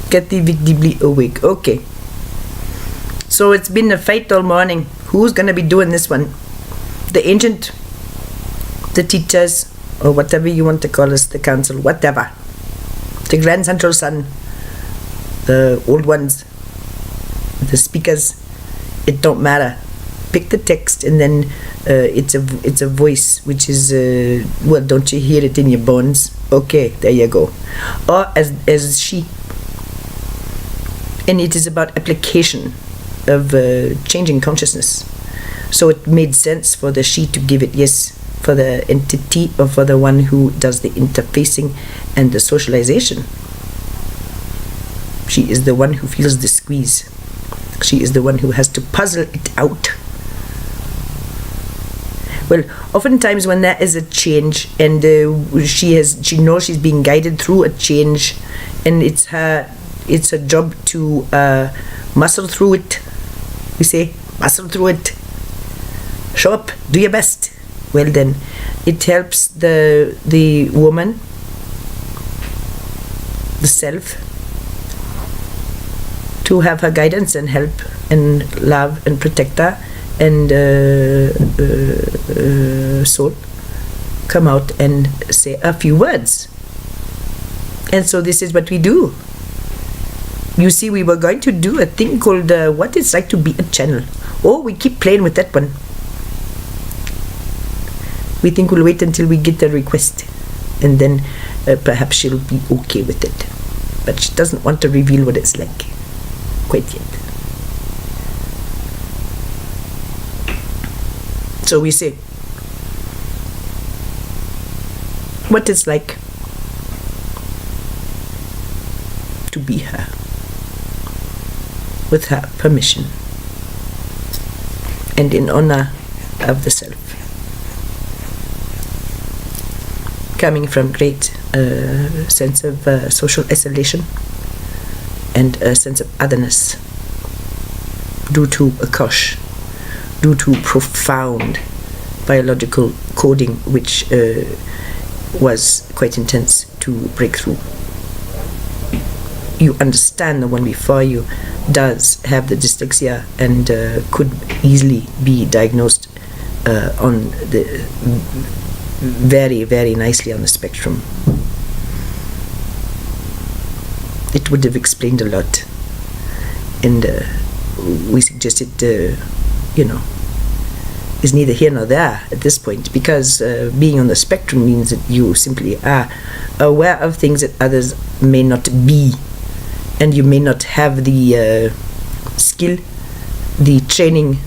Get thee visibly awake. Okay. So it's been a fight all morning. Who's gonna be doing this one? The ancient, the teachers, or whatever you want to call us, the council, whatever. The Grand Central Sun, the old ones, the speakers. It don't matter. Pick the text, and then it's a voice which is well, don't you hear it in your bones? Okay, there you go. Or as she, and it is about application of changing consciousness. So it made sense for the she to give it yes, for the entity, or for the one who does the interfacing and the socialization. She is the one who feels the squeeze. She is the one who has to puzzle it out. Well, oftentimes when there is a change, and she knows she's being guided through a change, and it's her job to muscle through it. We say, muscle through it. Show up, do your best. Well then, it helps the woman, the self, to have her guidance and help and love and protect her, and soul come out and say a few words. And so this is what we do. You see, we were going to do a thing called what it's like to be a channel. Oh, we keep playing with that one. We think we'll wait until we get a request, and then perhaps she'll be okay with it. But she doesn't want to reveal what it's like quite yet. So we say what it's like to be her, with her permission and in honor of the self, coming from great sense of social isolation and a sense of otherness due to a kosh, due to profound biological coding which was quite intense to break through. You understand the one before you does have the dyslexia and could easily be diagnosed on the very, very nicely on the spectrum. It would have explained a lot, and we suggested, is neither here nor there at this point, because being on the spectrum means that you simply are aware of things that others may not be, and you may not have the skill, the training,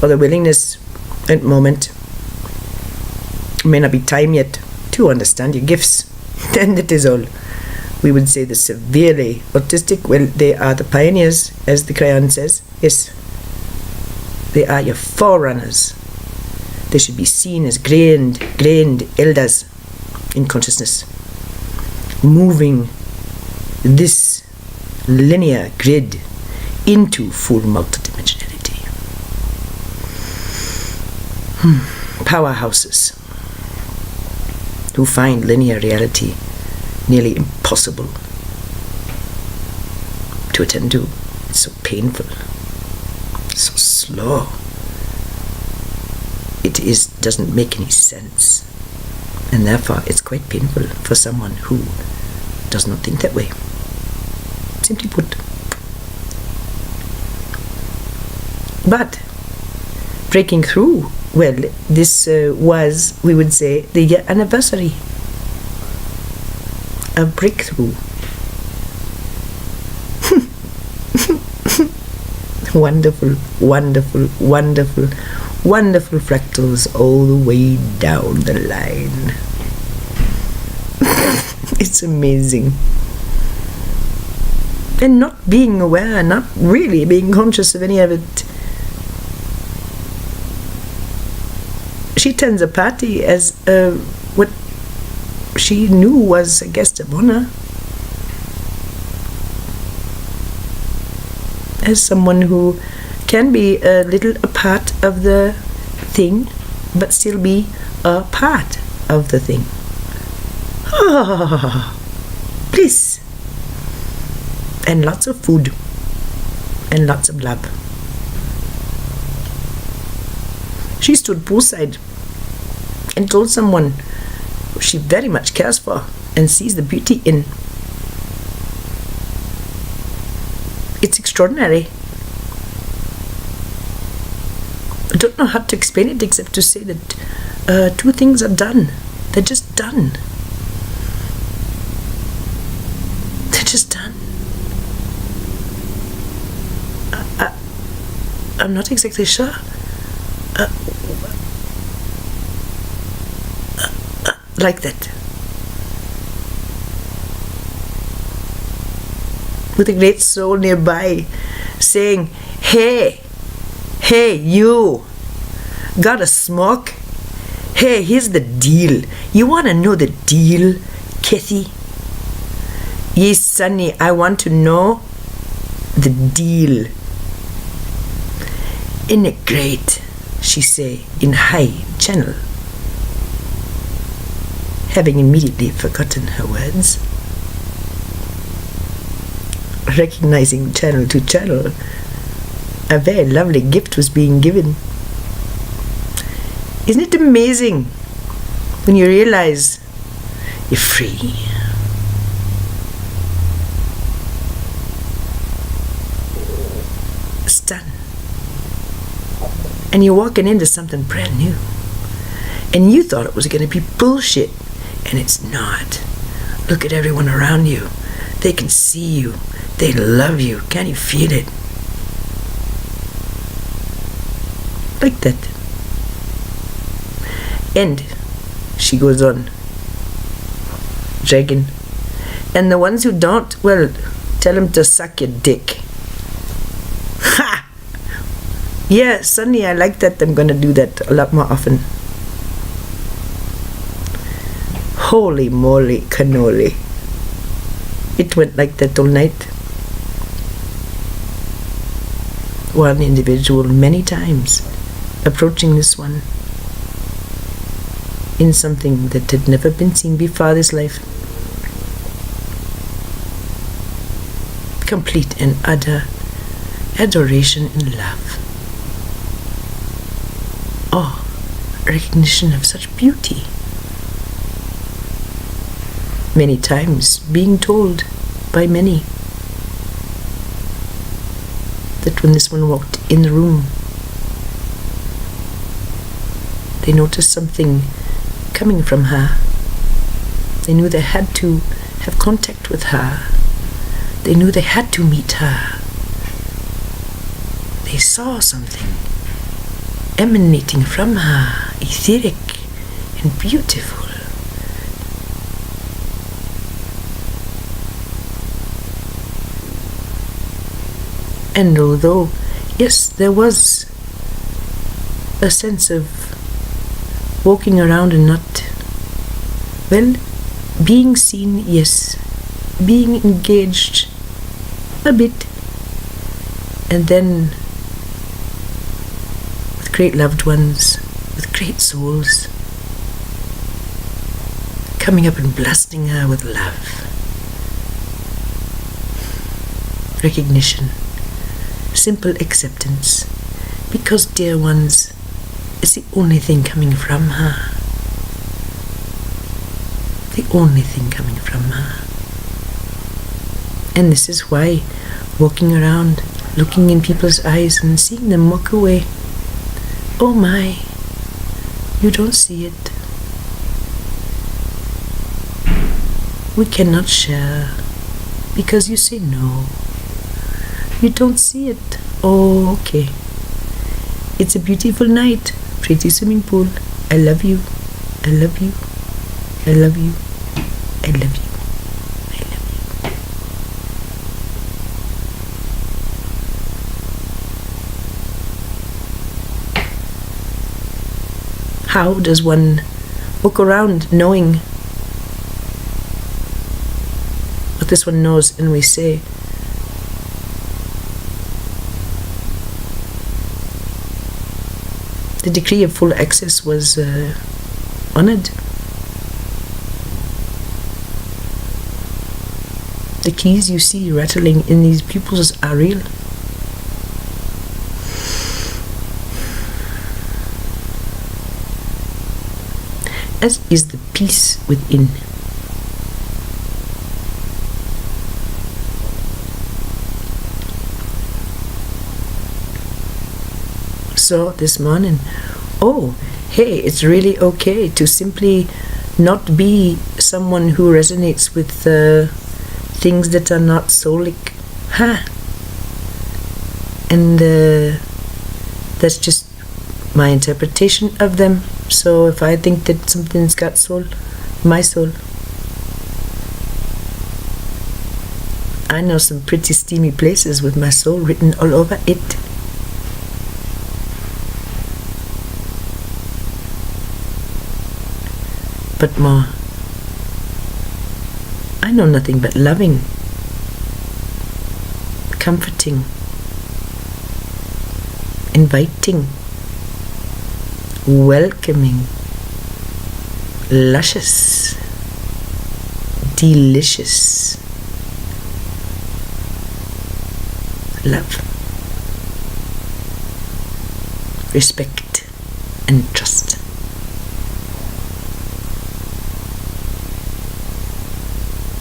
or the willingness at the moment. May not be time yet to understand your gifts. Then that is all. We would say the severely autistic, well, they are the pioneers, as the crayon says. Yes, they are your forerunners. They should be seen as grand elders in consciousness, moving this linear grid into full multidimensionality. Powerhouses who find linear reality nearly impossible to attend to. It's so painful, so slow. It doesn't make any sense, and therefore it's quite painful for someone who does not think that way. Simply put. But breaking through, well, this was, we would say, the year anniversary of breakthrough. Wonderful, wonderful, wonderful, wonderful fractals all the way down the line. It's amazing. And not being aware, not really being conscious of any of it. She attends a party as what she knew was a guest of honor, as someone who can be a little a part of the thing, but still be a part of the thing. Bliss. and lots of food and lots of love. She stood poolside and told someone she very much cares for and sees the beauty in. It's extraordinary. I don't know how to explain it except to say that two things are done. They're just done. They're just done. I'm not exactly sure. Like that. With a great soul nearby saying, hey, you, got a smoke? Hey, here's the deal. You want to know the deal, Kathy? Yes, Sonny, I want to know the deal. Isn't it great, she say in high channel, having immediately forgotten her words. Recognizing channel to channel, a very lovely gift was being given. Isn't it amazing when you realize you're free? It's done. And you're walking into something brand new. And you thought it was going to be bullshit. And it's not. Look at everyone around you. They can see you. They love you. Can you feel it? Like that. And she goes on, dragging. And the ones who don't, well, tell them to suck your dick. Ha! Yeah, Sonny, I like that. I'm going to do that a lot more often. Holy moly cannoli. It went like that all night. One individual many times approaching this one in something that had never been seen before this life. Complete and utter adoration and love. Oh, recognition of such beauty. Many times being told by many that when this one walked in the room, they noticed something coming from her. They knew they had to have contact with her. They knew they had to meet her. They saw something emanating from her, etheric and beautiful. And although, yes, there was a sense of walking around and not, well, being seen, yes, being engaged a bit, and then with great loved ones, with great souls, coming up and blasting her with love, recognition, simple acceptance, because, dear ones, it's the only thing coming from her. The only thing coming from her. And this is why walking around, looking in people's eyes and seeing them walk away, oh my, you don't see it. We cannot share because you say no. You don't see it. Oh, okay. It's a beautiful night. Pretty swimming pool. I love you. I love you. I love you. I love you. I love you. How does one walk around knowing what this one knows, and we say, the decree of full access was honored. The keys you see rattling in these pupils are real. As is the peace within. So this morning, oh, hey, it's really okay to simply not be someone who resonates with things that are not soulic. And that's just my interpretation of them. So if I think that something's got soul, my soul. I know some pretty steamy places with my soul written all over it. But more, I know nothing but loving, comforting, inviting, welcoming, luscious, delicious love, respect, and trust.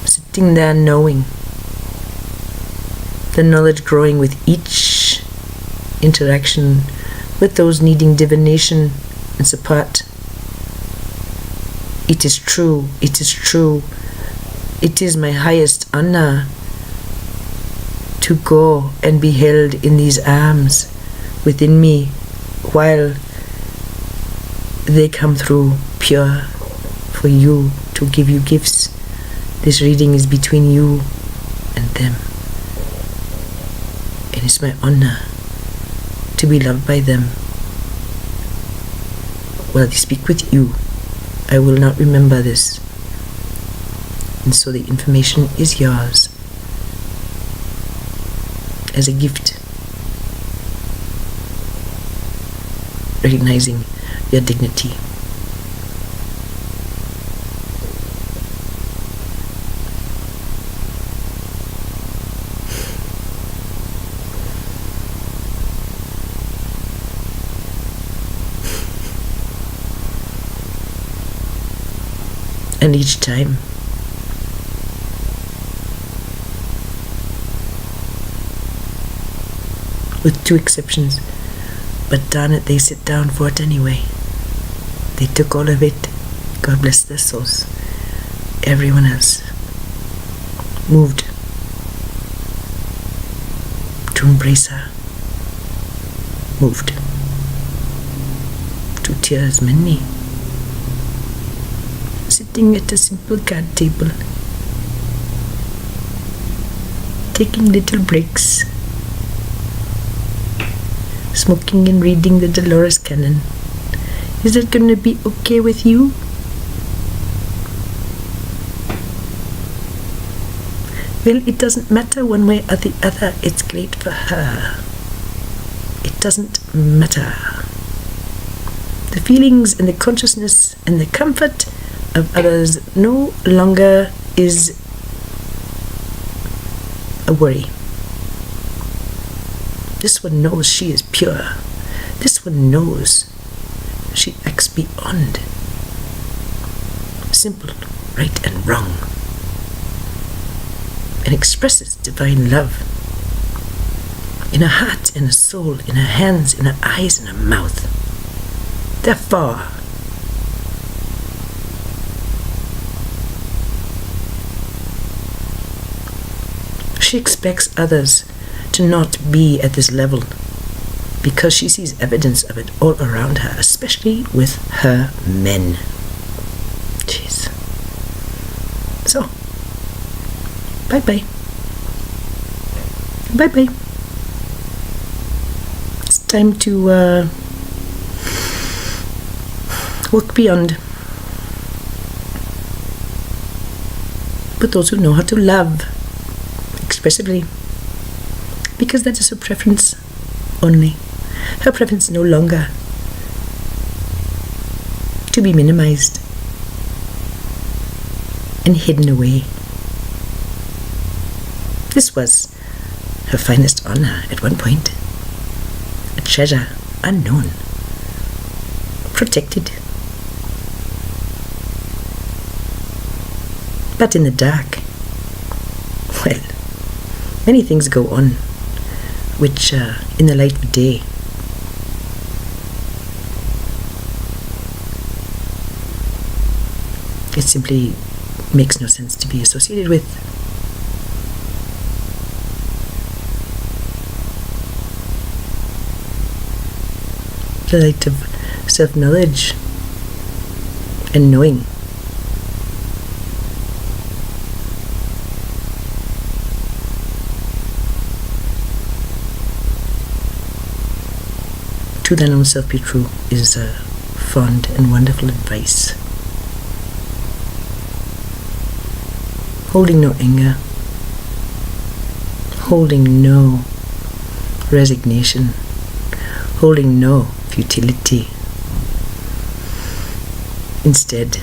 Sitting there knowing, the knowledge growing with each interaction with those needing divination and support. It is true, it is true. It is my highest honor to go and be held in these arms within me while they come through pure for you to give you gifts. This reading is between you and them. And it's my honor to be loved by them. While they speak with you, I will not remember this. And so the information is yours as a gift, recognizing your dignity. And each time, with two exceptions, but darn it, they sit down for it anyway. They took all of it. God bless their souls. Everyone else moved to embrace her, moved to tears many, sitting at a simple card table, taking little breaks, smoking and reading the Dolores Canon. Is that going to be okay with you? Well, it doesn't matter one way or the other. It's great for her. It doesn't matter. The feelings and the consciousness and the comfort of others no longer is a worry. This one knows she is pure. This one knows she acts beyond simple right and wrong and expresses divine love in her heart, in her soul, in her hands, in her eyes, in her mouth. Therefore, she expects others to not be at this level because she sees evidence of it all around her, especially with her men. Jeez. So, bye-bye. Bye-bye. It's time to work beyond. But those who know how to love expressively, because that is her preference only. Her preference no longer to be minimized and hidden away This was her finest honor at one point, a treasure unknown, protected. But in the dark, well, many things go on, which in the light of day it simply makes no sense to be associated with. The light of self-knowledge and knowing. To thine own self be true is a fond and wonderful advice. Holding no anger, holding no resignation, holding no futility. Instead,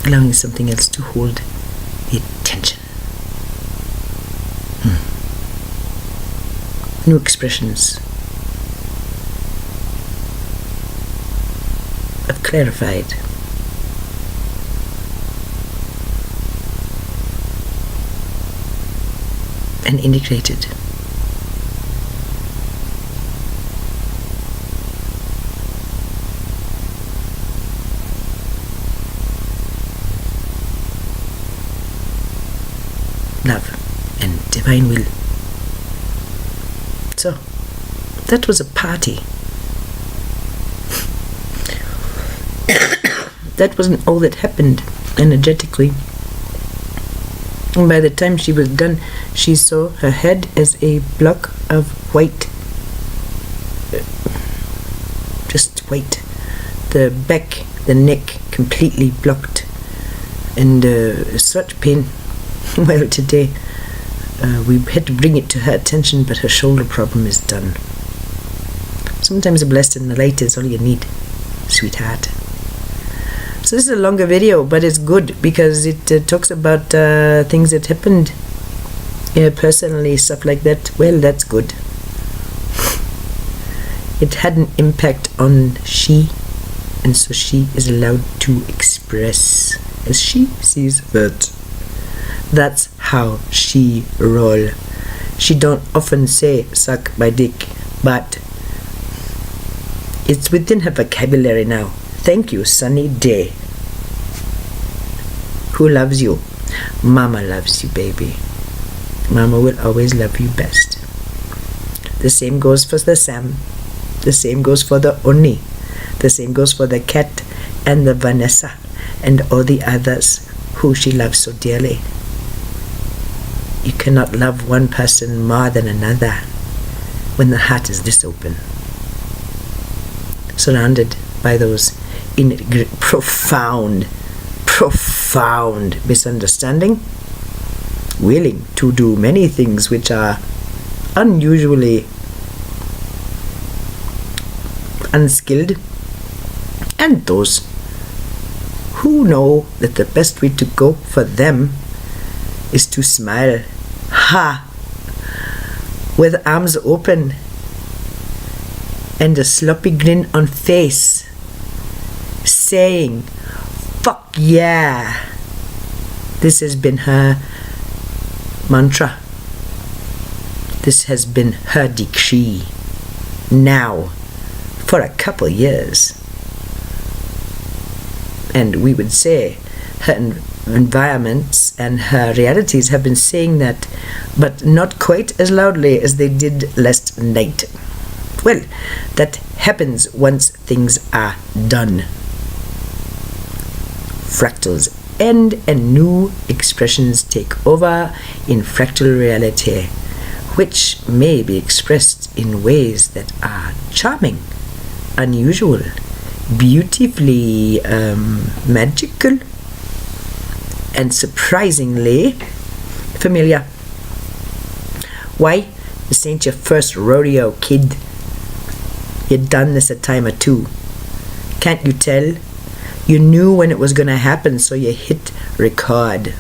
allowing something else to hold the attention. New expressions have clarified. And integrated. Love and divine will. So, that was a party. That wasn't all that happened energetically. And by the time she was done, she saw her head as a block of white. Just white. The back, the neck completely blocked. And such pain. Well, today we had to bring it to her attention, but her shoulder problem is done. Sometimes a blessed in the light is all you need, sweetheart. So this is a longer video, but it's good because it talks about things that happened personally, stuff like that. Well, that's good. It had an impact on she, and so she is allowed to express as she sees fit. That's how she roll. She don't often say suck my dick, but it's within her vocabulary now. Thank you, sunny day. Who loves you? Mama loves you, baby. Mama will always love you best. The same goes for the Sam. The same goes for the Oni. The same goes for the Cat and the Vanessa and all the others who she loves so dearly. You cannot love one person more than another when the heart is this open. Surrounded by those profound misunderstanding, willing to do many things which are unusually unskilled, and those who know that the best way to go for them is to smile, with arms open and a sloppy grin on face, saying, fuck yeah. This has been her mantra. This has been her decree now for a couple years. And we would say her environments and her realities have been saying that, but not quite as loudly as they did last night. Well, that happens once things are done. Fractals end and new expressions take over in fractal reality, which may be expressed in ways that are charming, unusual, beautifully magical, and surprisingly familiar. Why? This ain't your first rodeo, kid. You've done this a time or two. Can't you tell? You knew when it was going to happen, so you hit record.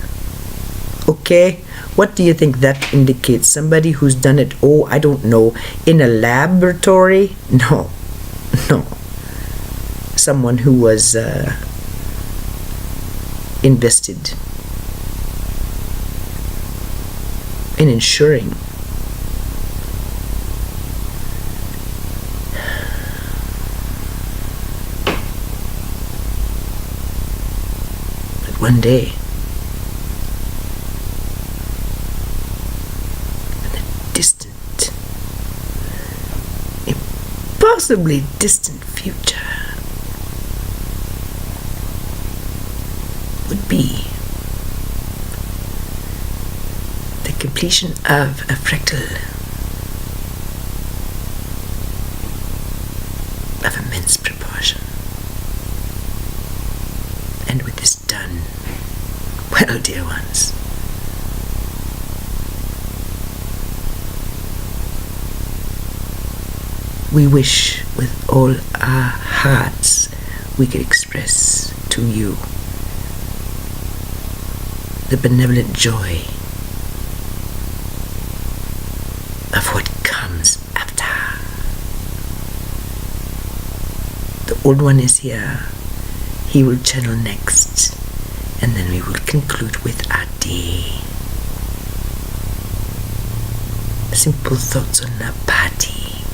Okay? What do you think that indicates? Somebody who's done it, I don't know, in a laboratory? No. Someone who was invested in ensuring that one day, in the distant, impossibly distant future, would be the completion of a fractal of immense proportion. And with this done, well, dear ones, we wish with all our hearts we could express to you the benevolent joy of what comes after. The old one is here. He will channel next, and then we will conclude with our day. Simple thoughts on a party.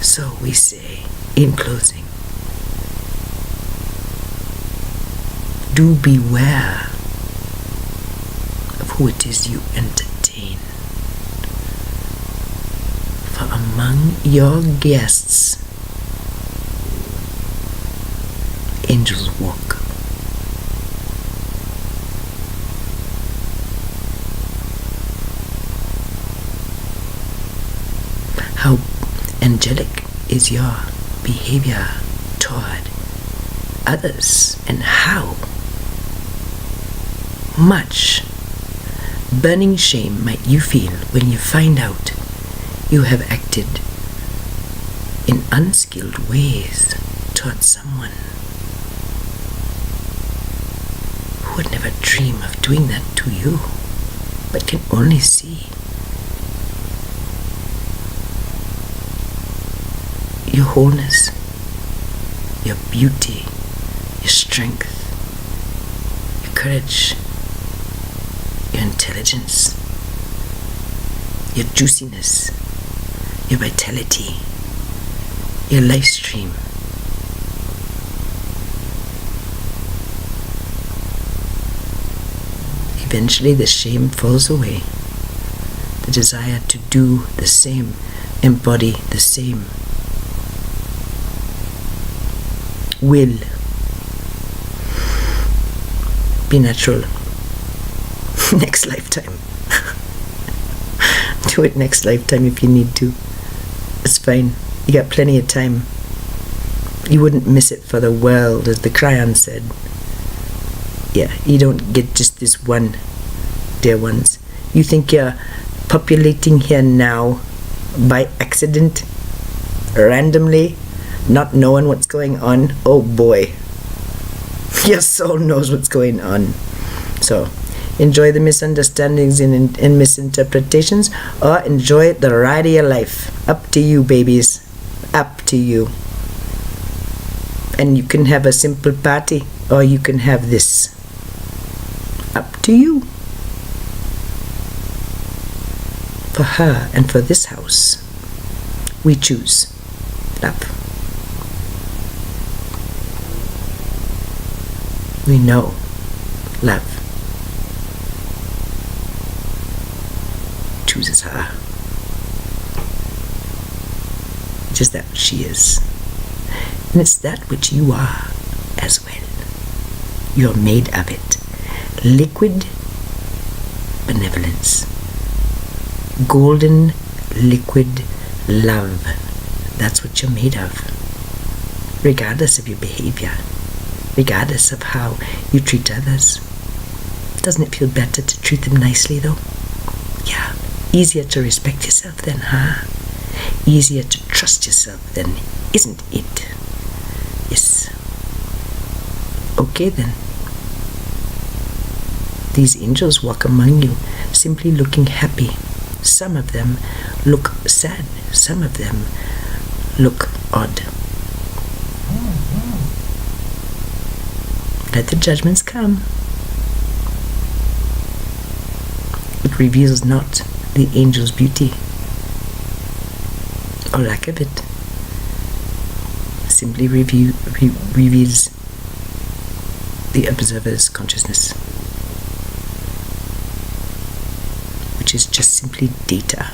So we say, in closing, do beware of who it is you entertain. For among your guests, angels walk. How angelic is your behavior toward others, and how much burning shame might you feel when you find out you have acted in unskilled ways towards someone who would never dream of doing that to you, but can only see your wholeness, your beauty, your strength, your courage, your intelligence, your juiciness, your vitality, your life stream. Eventually the shame falls away. The desire to do the same, embody the same, will be natural. Next lifetime. Do it next lifetime if you need to. It's fine. You got plenty of time. You wouldn't miss it for the world, as the Cryon said. Yeah, you don't get just this one, dear ones. You think you're populating here now by accident, randomly, not knowing what's going on? Oh boy. Your soul knows what's going on. So, enjoy the misunderstandings and misinterpretations, or enjoy the ride of your life. Up to you, babies. Up to you. And you can have a simple party, or you can have this. Up to you. For her and for this house, we choose love. We know love chooses her. Just that which she is. And it's that which you are as well. You're made of it. Liquid benevolence. Golden liquid love. That's what you're made of. Regardless of your behavior. Regardless of how you treat others. Doesn't it feel better to treat them nicely though? Yeah. Easier to respect yourself then, huh? Easier to trust yourself then, isn't it? Yes. Okay then. These angels walk among you, simply looking happy. Some of them look sad. Some of them look odd. Let the judgments come. It reveals not the angel's beauty or lack of it. Simply reveals the observer's consciousness, which is just simply data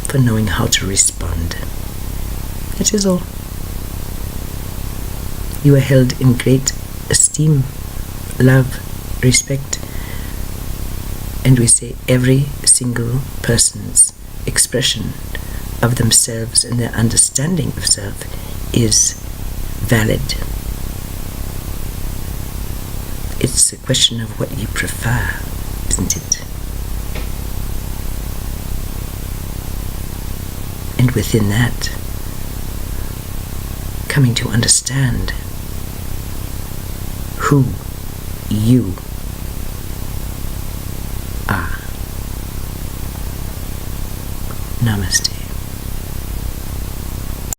for knowing how to respond. That is all. You are held in great esteem, love, respect, and we say every single person's expression of themselves and their understanding of self is valid. It's a question of what you prefer, isn't it? And within that, coming to understand who you are. Namaste.